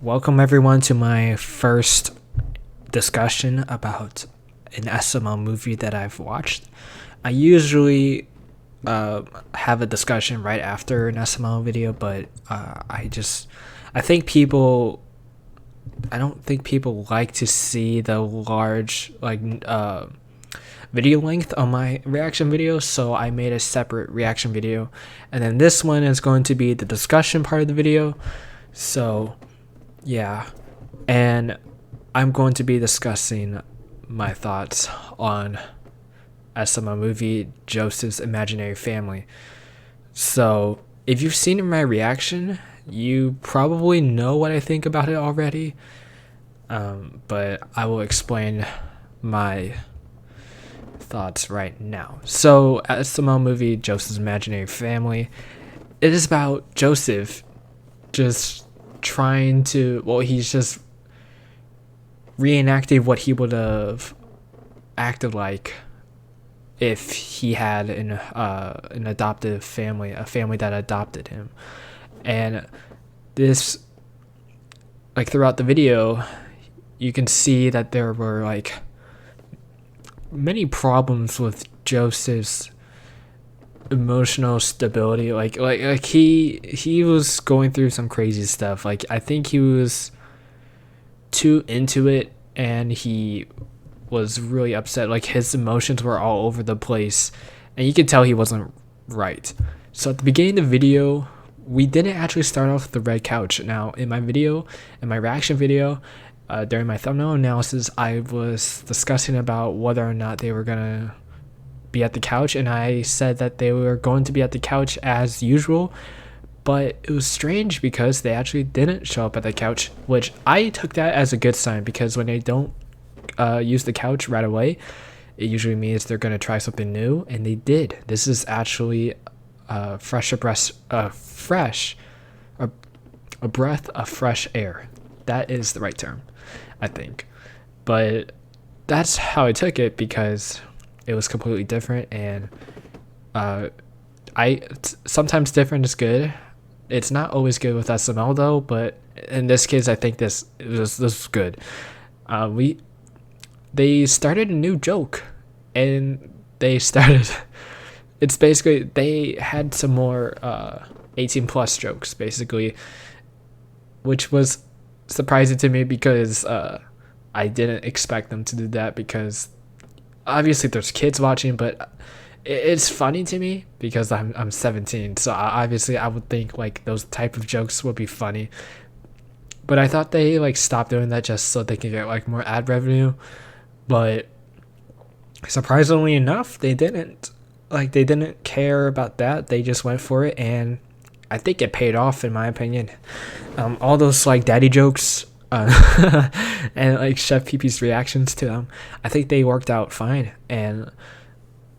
Welcome everyone to my first discussion about an SML movie that I've watched. I usually have a discussion right after an SML video, but I think people I don't think people like to see the large video length on my reaction video, so I made a separate reaction video, and then this one is going to be the discussion part of the video. So yeah, and I'm going to be discussing my thoughts on SML movie Joseph's Imaginary Family. So if you've seen my reaction, you probably know what I think about it already, but I will explain my thoughts right now. So SML movie Joseph's Imaginary Family, it is about Joseph just trying to, he's just reenacting what he would have acted like if he had an adoptive family, a family that adopted him. And this, like, throughout the video, you can see that there were like many problems with Joseph's emotional stability. Like he was going through some crazy stuff. Like, I think he was too into it and he was really upset. Like, his emotions were all over the place and you could tell he wasn't right. So at the beginning of the video, we didn't actually start off with the red couch. Now in my reaction video, during my thumbnail analysis, I was discussing about whether or not they were gonna be at the couch, and I said that they were going to be at the couch as usual, but it was strange because they actually didn't show up at the couch, which I took that as a good sign, because when they don't use the couch right away, it usually means they're gonna try something new, and they did. This is actually a breath of fresh air. That is the right term, I think. But that's how I took it, because it was completely different, and sometimes different is good. It's not always good with SML though, but in this case, I think this was good. They started a new joke, and it's basically, they had some more 18 plus jokes basically, which was surprising to me because I didn't expect them to do that, because obviously there's kids watching, but it's funny to me because I'm 17, so obviously I would think like those type of jokes would be funny. But I thought they like stopped doing that just so they can get like more ad revenue, but surprisingly enough, they didn't care about that. They just went for it, and I think it paid off in my opinion. All those like daddy jokes and like Chef Pee-Pee's reactions to them, I think they worked out fine, and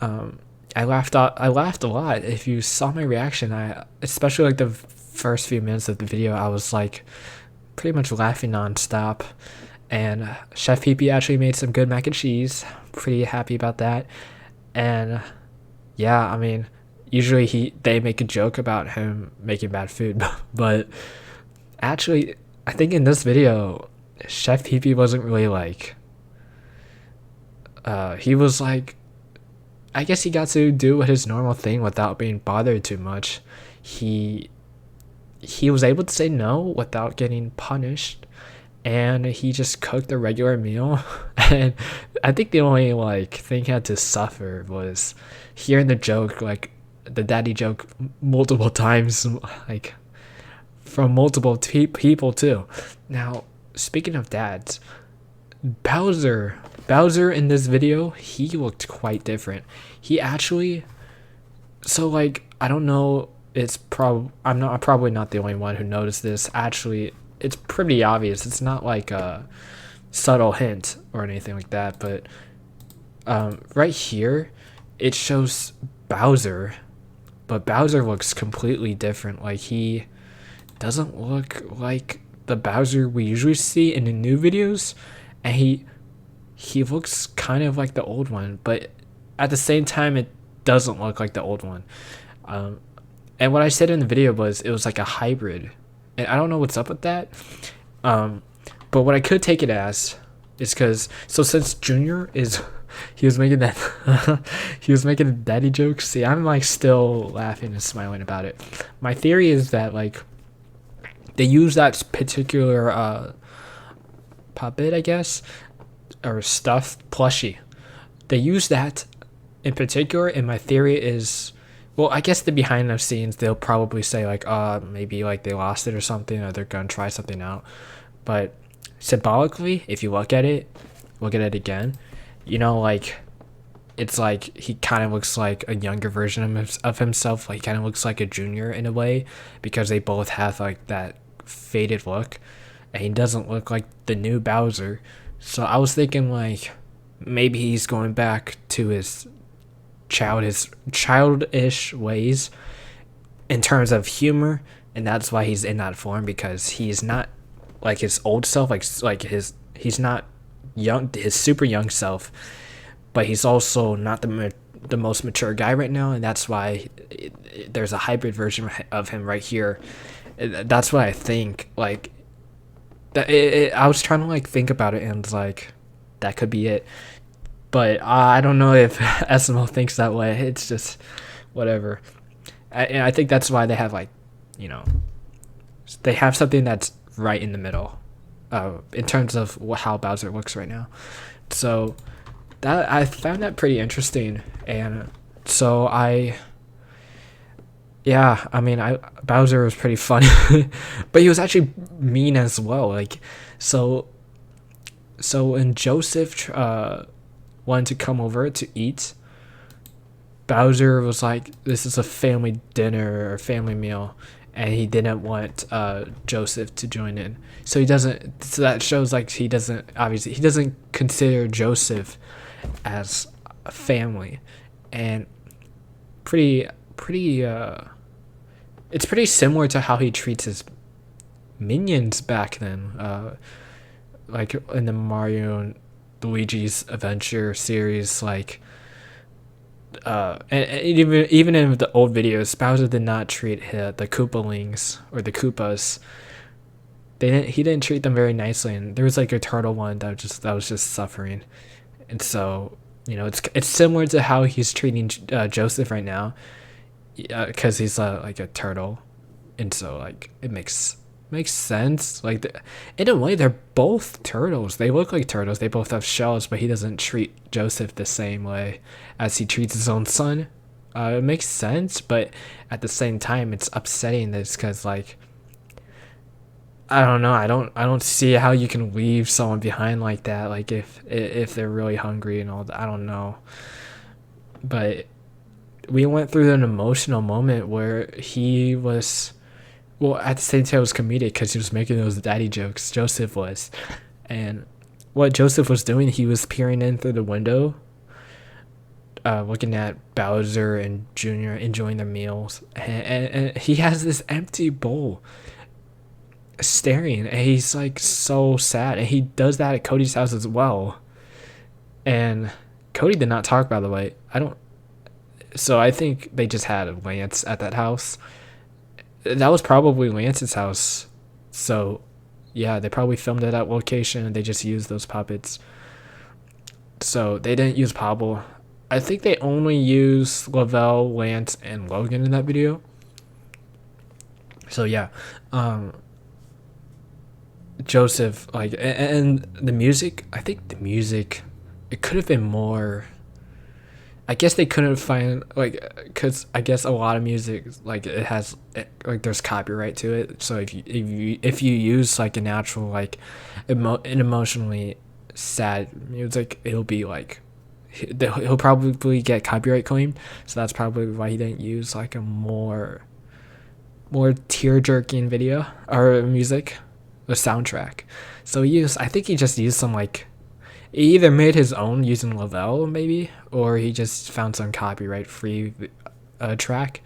I laughed a lot. If you saw my reaction, especially like the first few minutes of the video, I was like pretty much laughing nonstop. And Chef Pee-Pee actually made some good mac and cheese. Pretty happy about that. And yeah, I mean, usually they make a joke about him making bad food, but actually, I think in this video, Chef Pee-Pee wasn't really like, he was like, I guess he got to do his normal thing without being bothered too much. He was able to say no without getting punished, and he just cooked a regular meal. And I think the only like thing he had to suffer was hearing the joke, like the daddy joke, multiple times, like from multiple people too. Now, speaking of dads, Bowser in this video, he looked quite different. He actually, so like, I don't know, I'm probably not the only one who noticed this. Actually, it's pretty obvious. It's not like a subtle hint or anything like that, but right here it shows Bowser, but Bowser looks completely different. Like, he doesn't look like the Bowser we usually see in the new videos, and he looks kind of like the old one, but at the same time it doesn't look like the old one. And what I said in the video was it was like a hybrid, and I don't know what's up with that. Um, but what I could take it as is because so since Junior is he was making that he was making daddy jokes. See, I'm like still laughing and smiling about it. My theory is that like they use that particular puppet, I guess, or stuffed plushie. They use that in particular, and my theory is, well, I guess the behind the scenes they'll probably say like, maybe like they lost it or something, or they're gonna try something out. But symbolically, if you look at it again, you know, like it's like he kind of looks like a younger version of himself. Like he kind of looks like a junior in a way because they both have like that faded look, and he doesn't look like the new Bowser. So I was thinking like maybe he's going back to his childish ways in terms of humor, and that's why he's in that form because he's not like his old self, like his he's not young, his super young self, but he's also not the most mature guy right now, and that's why there's a hybrid version of him right here. That's what I think. Like that, I was trying to like think about it, and like that could be it. But I don't know if SML thinks that way. It's just whatever. And I think that's why they have like, you know, they have something that's right in the middle, in terms of how Bowser looks right now. So that I found that pretty interesting, and so yeah, I mean, Bowser was pretty funny, but he was actually mean as well. Like, so when Joseph wanted to come over to eat, Bowser was like, "This is a family dinner or family meal," and he didn't want Joseph to join in. So he doesn't. So that shows like he doesn't consider Joseph as a family, and pretty it's pretty similar to how he treats his minions back then, like in the Mario and Luigi's Adventure series, like and even in the old videos, Bowser did not treat the Koopalings or the Koopas. He didn't treat them very nicely, and there was like a turtle one that was just suffering, and so you know it's similar to how he's treating Joseph right now, because he's like a turtle, and so like it makes sense. Like in a way, they're both turtles. They look like turtles. They both have shells, but he doesn't treat Joseph the same way as he treats his own son. It makes sense, but at the same time, it's upsetting. This because like I don't know. I don't see how you can leave someone behind like that. Like if they're really hungry and all that. I don't know, but we went through an emotional moment where he was, well, at the same time it was comedic because he was making those daddy jokes. Joseph was, and what Joseph was doing, he was peering in through the window, looking at Bowser and Junior enjoying their meals, and he has this empty bowl staring, and he's like so sad, and he does that at Cody's house as well. And Cody did not talk, by the way. So I think they just had Lance at that house. That was probably Lance's house. So yeah, they probably filmed it at location and they just used those puppets. So they didn't use Pablo. I think they only used Lavelle, Lance, and Logan in that video. So yeah, Joseph, like, and the music, I think the music, it could have been more. I guess they couldn't find, like, because I guess a lot of music, like, it has, like, there's copyright to it. So if you use like a natural, like, an emotionally sad music, it'll be like he'll probably get copyright claimed. So that's probably why he didn't use like a more tear jerking video or music, a soundtrack. So I think he just used some like. He either made his own using Lavelle, maybe, or he just found some copyright-free track.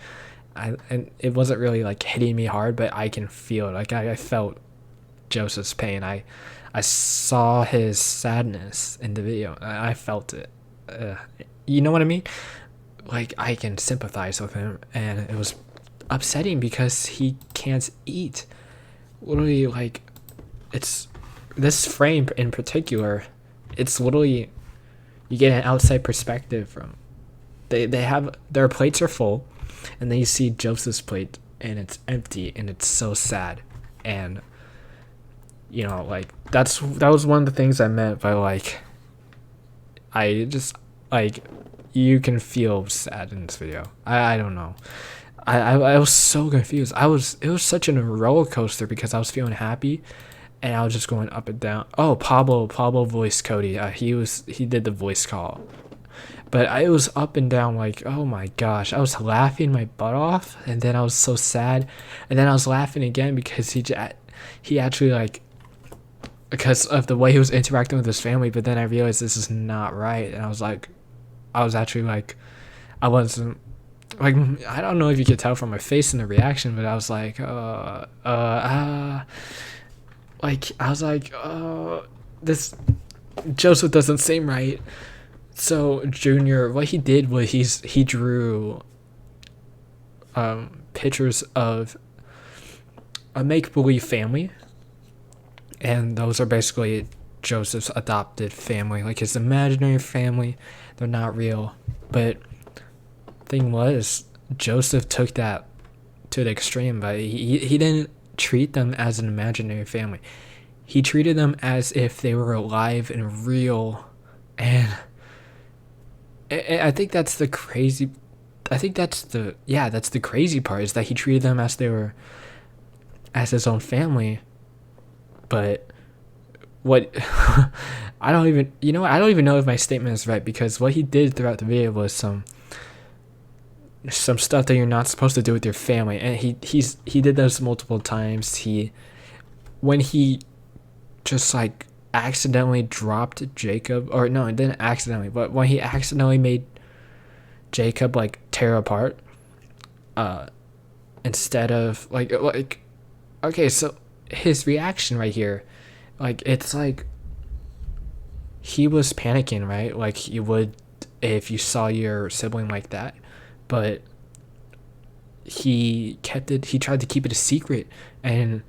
And it wasn't really like hitting me hard, but I can feel it. Like I felt Joseph's pain. I saw his sadness in the video. I felt it. You know what I mean? Like I can sympathize with him, and it was upsetting because he can't eat. Literally, like it's this frame in particular, it's literally, you get an outside perspective from, they have, their plates are full, and then you see Joseph's plate and it's empty, and it's so sad. And you know, like, that was one of the things I meant by, like, I just, like, you can feel sad in this video. I don't know. I was so confused. It was such a roller coaster because I was feeling happy and I was just going up and down. Oh, Pablo voiced Cody. He did the voice call. But I was up and down, like, oh my gosh. I was laughing my butt off, and then I was so sad, and then I was laughing again because he actually, like, because of the way he was interacting with his family. But then I realized this is not right, and I was actually like, I wasn't, like, I don't know if you could tell from my face and the reaction, but I was like, this Joseph doesn't seem right. So Junior, what he did was he drew pictures of a make-believe family, and those are basically Joseph's adopted family, like his imaginary family. They're not real. But thing was, Joseph took that to the extreme, but he didn't treat them as an imaginary family. He treated them as if they were alive and real. And I think that's the crazy, that's the crazy part, is that he treated them as as his own family. But what, I don't even know if my statement is right, because what he did throughout the video was some stuff that you're not supposed to do with your family, and he did those multiple times. When he just, like, accidentally dropped Jacob, or no, it didn't accidentally, but when he accidentally made Jacob, like, tear apart, instead of like okay, so his reaction right here, like, it's like he was panicking, right? Like you would if you saw your sibling like that. But he tried to keep it a secret, and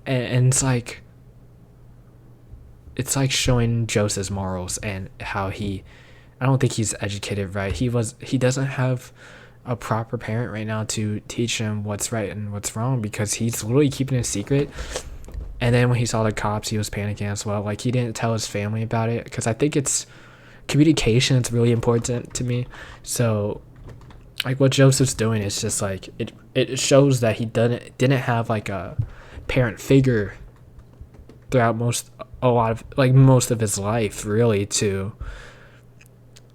it's like showing Joseph's morals and how I don't think he's educated right. He doesn't have a proper parent right now to teach him what's right and what's wrong, because he's literally keeping it a secret. And then when he saw the cops, he was panicking as well. Like, he didn't tell his family about it, because I think it's communication. It's really important to me. So, like, what Joseph's doing is just like, it shows that he didn't have, like, a parent figure throughout most of his life, really, to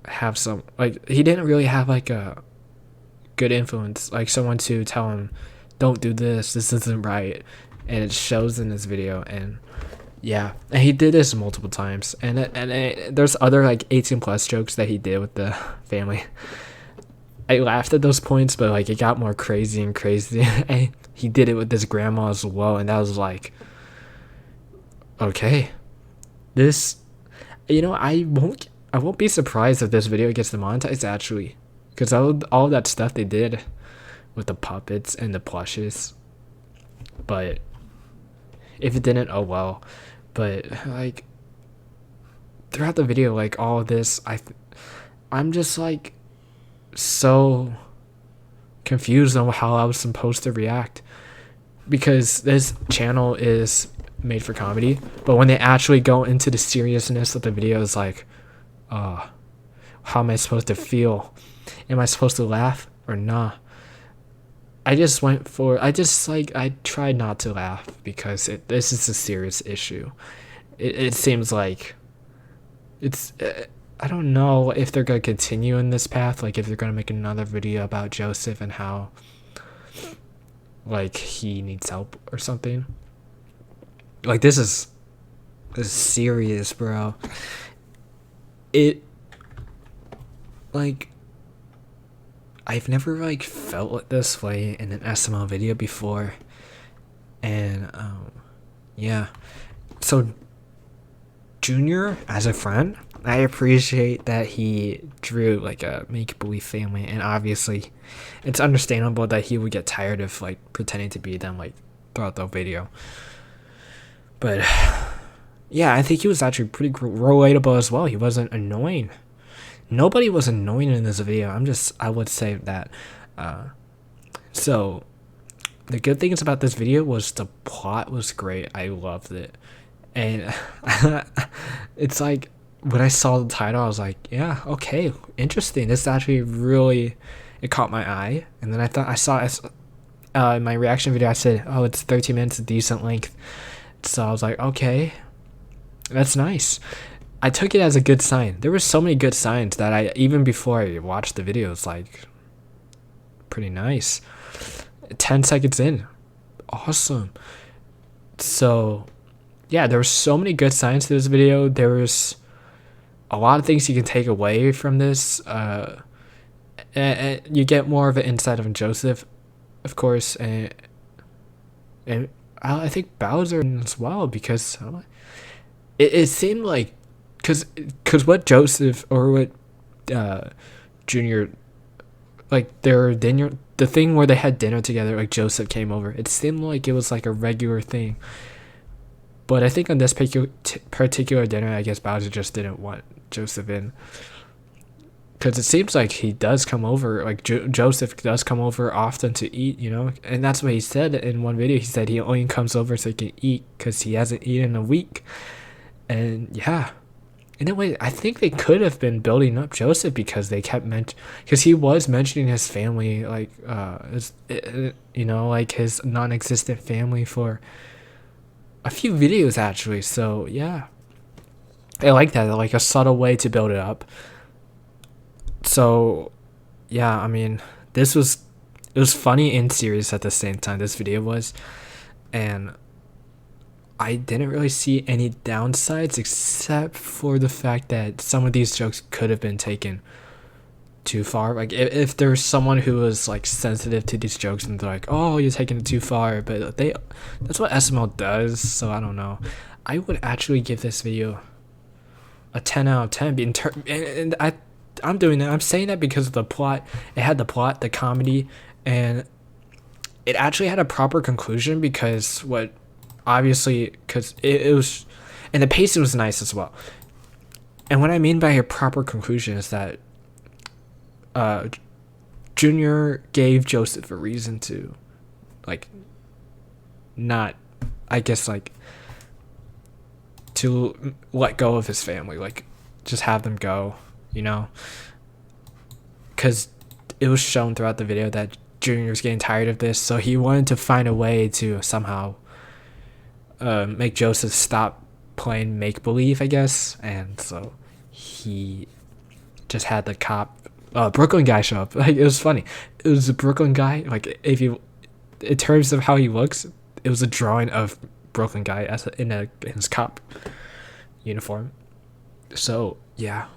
have some, like, he didn't really have, like, a good influence, like someone to tell him, don't do this isn't right. And it shows in this video. And yeah, and he did this multiple times, and there's other, like, 18 plus jokes that he did with the family. I laughed at those points, but, like, it got more crazy and crazy. And he did it with his grandma as well, and that was like, okay, this, I won't be surprised if this video gets demonetized, actually, because all that stuff they did with the puppets and the plushes. But if it didn't, oh well. But, like, throughout the video, like, all of this, I'm just, like, so confused on how I was supposed to react, because this channel is made for comedy, but when they actually go into the seriousness of the video, it's like, how am I supposed to feel? Am I supposed to laugh or not? I tried not to laugh, because this is a serious issue. It seems like it's, I don't know if they're going to continue in this path, like, if they're going to make another video about Joseph and how, like, he needs help or something. Like, this is serious, bro. Like, I've never, like, felt this way in an SML video before. And yeah, so Junior, as a friend, I appreciate that he drew, like, a make-believe family, and obviously it's understandable that he would get tired of, like, pretending to be them, like, throughout the video. But yeah, I think he was actually pretty relatable as well. He wasn't annoying. Nobody was annoying in this video. I would say that. So the good things about this video was the plot was great. I loved it. And it's like when I saw the title, I was like, yeah, okay, interesting. This actually really, it caught my eye. And then I saw in my reaction video, I said, oh, it's 13 minutes, a decent length. So I was like, okay, that's nice. I took it as a good sign. There were so many good signs that even before I watched the video, it's like pretty nice. 10 seconds in, awesome. So yeah, there were so many good signs to this video. There was a lot of things you can take away from this. And you get more of an insight of Joseph, of course, and I think Bowser as well, because it seemed like, because what Joseph or what Junior, like their dinner, the thing where they had dinner together, like Joseph came over, it seemed like it was like a regular thing. But I think on this particular dinner, I guess Bowser just didn't want Joseph in. Because it seems like he does come over, like Joseph does come over often to eat, you know? And that's what he said in one video. He said he only comes over so he can eat because he hasn't eaten in a week. And yeah. In a way, I think they could have been building up Joseph because they kept because he was mentioning his family, like, like his non-existent family for a few videos actually. So yeah, I like that, like a subtle way to build it up. So yeah, I mean, it was funny and serious at the same time, this video was, and I didn't really see any downsides except for the fact that some of these jokes could have been taken too far. Like if there's someone who was like sensitive to these jokes and they're like, oh, you're taking it too far, but that's what SML does. So I don't know. I would actually give this video a 10 out of 10. And I'm doing that. I'm saying that because of the plot. It had the plot, the comedy, and it actually had a proper conclusion because it was, and the pacing was nice as well. And what I mean by a proper conclusion is that Junior gave Joseph a reason to, like, not, I guess, like, to let go of his family, like, just have them go, you know? Because it was shown throughout the video that Junior was getting tired of this, so he wanted to find a way to somehow make Joseph stop playing make-believe, I guess. And so he just had the cop Brooklyn guy show up. Like, it was funny. It was a Brooklyn guy, like, if you, in terms of how he looks, it was a drawing of Brooklyn guy in his cop uniform. So yeah,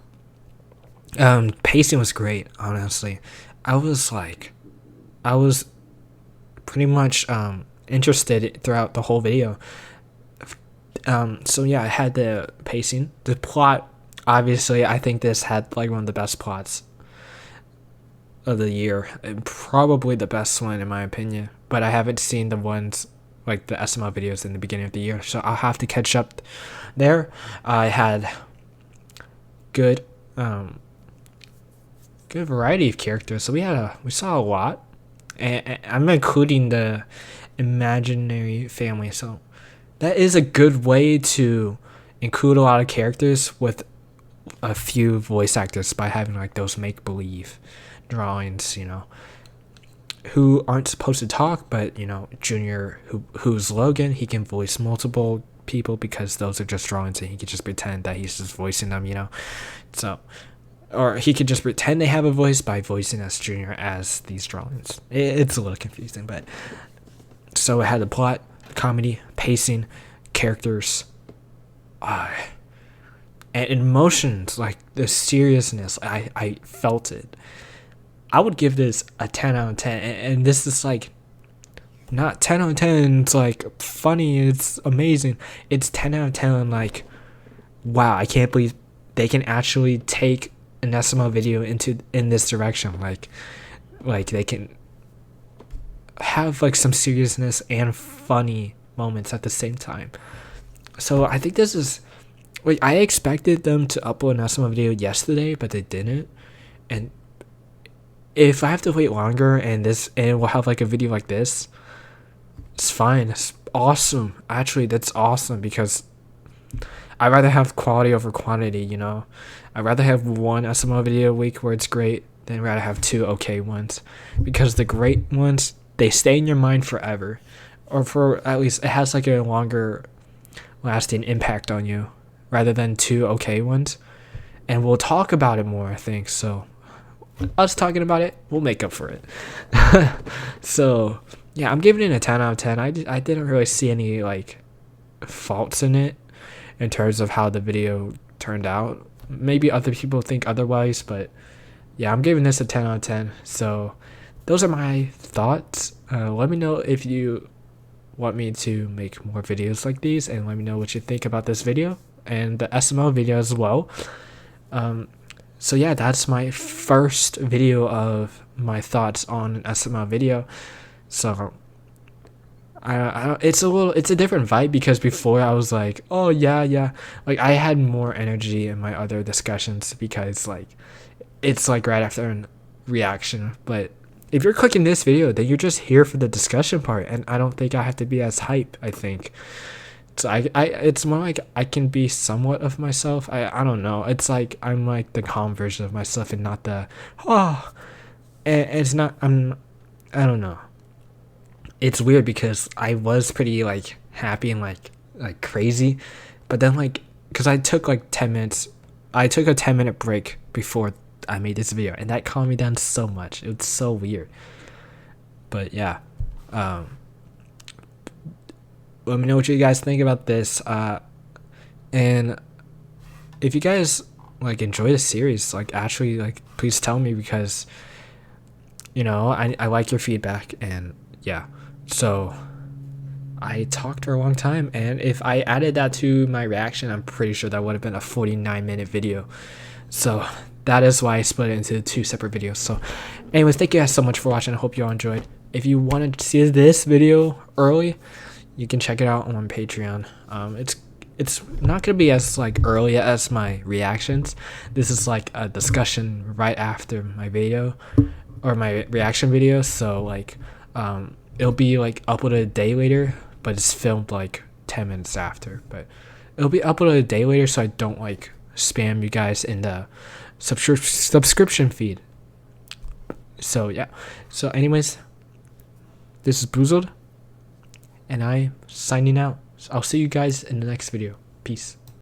pacing was great, honestly. I was pretty much interested throughout the whole video. So yeah, I had the pacing, the plot. Obviously, I think this had like one of the best plots of the year, and probably the best one in my opinion. But I haven't seen the ones like the SML videos in the beginning of the year, so I'll have to catch up there. I had good variety of characters, so we saw a lot, and I'm including the imaginary family, so that is a good way to include a lot of characters with a few voice actors by having like those make-believe drawings, you know, who aren't supposed to talk, but you know, Junior, who's Logan, he can voice multiple people because those are just drawings and he could just pretend that he's just voicing them, you know. So, or he could just pretend they have a voice by voicing as Junior as these drawings. It's a little confusing, but so it had the plot, comedy, pacing, characters, and emotions, like the seriousness. I felt it. I would give this a 10 out of 10, and this is like not 10 out of 10. It's like funny, it's amazing. It's 10 out of 10. Like, wow, I can't believe they can actually take an SML video in this direction. Like they can have like some seriousness and funny moments at the same time. So I think this is like, I expected them to upload an SML video yesterday, but they didn't. And if I have to wait longer and we'll have like a video like this, it's fine. It's awesome. Actually, that's awesome because I'd rather have quality over quantity, you know? I'd rather have one SML video a week where it's great than rather have two okay ones. Because the great ones, they stay in your mind forever. Or for at least it has like a longer lasting impact on you rather than two okay ones. And we'll talk about it more, I think. So us talking about it, we'll make up for it. So yeah, I'm giving it a 10 out of 10. I didn't really see any like faults in it in terms of how the video turned out. Maybe other people think otherwise, but yeah, I'm giving this a 10 out of 10. So those are my thoughts. Let me know if you want me to make more videos like these, and let me know what you think about this video and the SML video as well. So yeah, that's my first video of my thoughts on an SML video. So it's a different vibe because before I was like, oh yeah, like I had more energy in my other discussions because like it's like right after a reaction. But if you're clicking this video, then you're just here for the discussion part, and I don't think I have to be as hype. I think so. It's more like I can be somewhat of myself. I don't know. It's like I'm like the calm version of myself and not the and it's not. I don't know. It's weird because I was pretty like happy and like crazy, but then like because I took like 10 minutes, I took a 10-minute break before I made this video, and that calmed me down so much. It was so weird. But yeah, let me know what you guys think about this. And if you guys like enjoy the series, like actually like please tell me because you know I like your feedback. And yeah, so I talked for a long time, and if I added that to my reaction, I'm pretty sure that would have been a 49-minute video. So that is why I split it into two separate videos. So anyways, thank you guys so much for watching. I hope you all enjoyed. If you wanted to see this video early, you can check it out on Patreon. It's not gonna be as like early as my reactions. This is like a discussion right after my video or my reaction video. So like it'll be like uploaded a day later, but it's filmed like 10 minutes after. But it'll be uploaded a day later, so I don't like spam you guys in the subscription feed. So yeah. So anyways, this is Boozled, and I'm signing out. I'll see you guys in the next video. Peace.